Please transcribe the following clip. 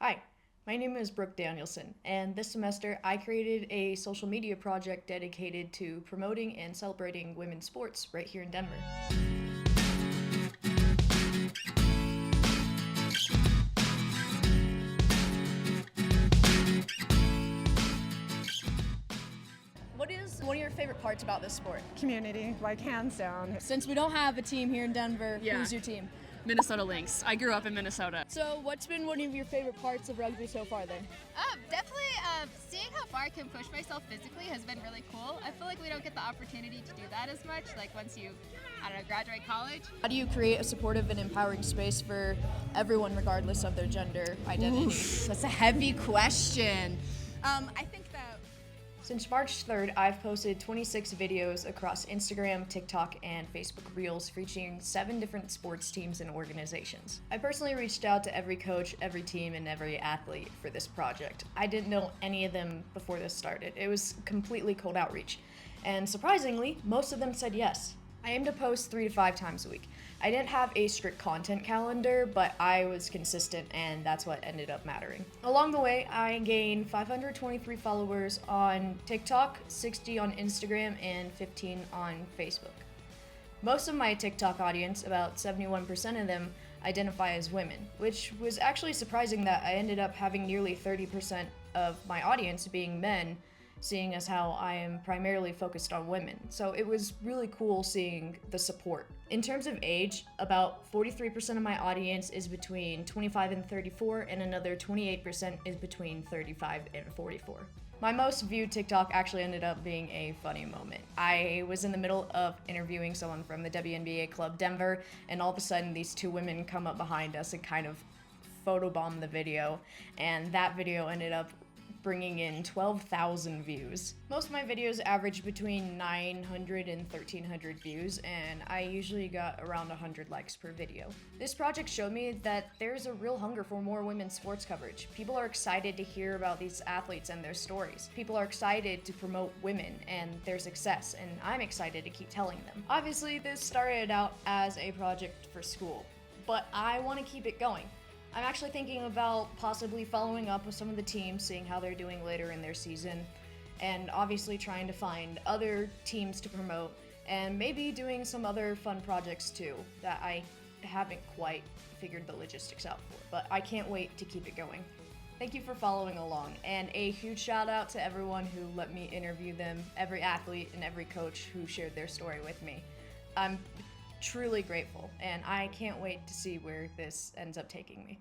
Hi, my name is Brooke Danielson, and this semester I created a social media project dedicated to promoting and celebrating women's sports right here in Denver. What is one of your favorite parts about this sport? Community, like hands down. Since we don't have a team here in Denver, Yeah. who's your team? Minnesota Lynx. I grew up in Minnesota. So, what's been one of your favorite parts of rugby so far then? Definitely seeing how far I can push myself physically has been really cool. I feel like we don't get the opportunity to do that as much, like once you, graduate college. How do you create a supportive and empowering space for everyone regardless of their gender identity? That's a heavy question. I think that Since March 3rd, I've posted 26 videos across Instagram, TikTok, and Facebook Reels featuring 7 different sports teams and organizations. I personally reached out to every coach, every team, and every athlete for this project. I didn't know any of them before this started. It was completely cold outreach. And surprisingly, most of them said yes. I aim to post 3 to 5 times a week. I didn't have a strict content calendar, but I was consistent, and that's what ended up mattering. Along the way, I gained 523 followers on TikTok, 60 on Instagram, and 15 on Facebook. Most of my TikTok audience, about 71% of them, identify as women, which was actually surprising that I ended up having nearly 30% of my audience being men, seeing as how I am primarily focused on women. So it was really cool seeing the support. In terms of age, about 43% of my audience is between 25 and 34, and another 28% is between 35 and 44. My most viewed TikTok actually ended up being a funny moment. I was in the middle of interviewing someone from the WNBA Club Denver, and all of a sudden these 2 women come up behind us and kind of photobomb the video, and that video ended up bringing in 12,000 views. Most of my videos average between 900 and 1,300 views, and I usually got around 100 likes per video. This project showed me that there's a real hunger for more women's sports coverage. People are excited to hear about these athletes and their stories. People are excited to promote women and their success, and I'm excited to keep telling them. Obviously, this started out as a project for school, but I want to keep it going. I'm actually thinking about possibly following up with some of the teams, seeing how they're doing later in their season, and obviously trying to find other teams to promote, and maybe doing some other fun projects too that I haven't quite figured the logistics out for, but I can't wait to keep it going. Thank you for following along, and a huge shout out to everyone who let me interview them, every athlete and every coach who shared their story with me. I'm truly grateful, and I can't wait to see where this ends up taking me.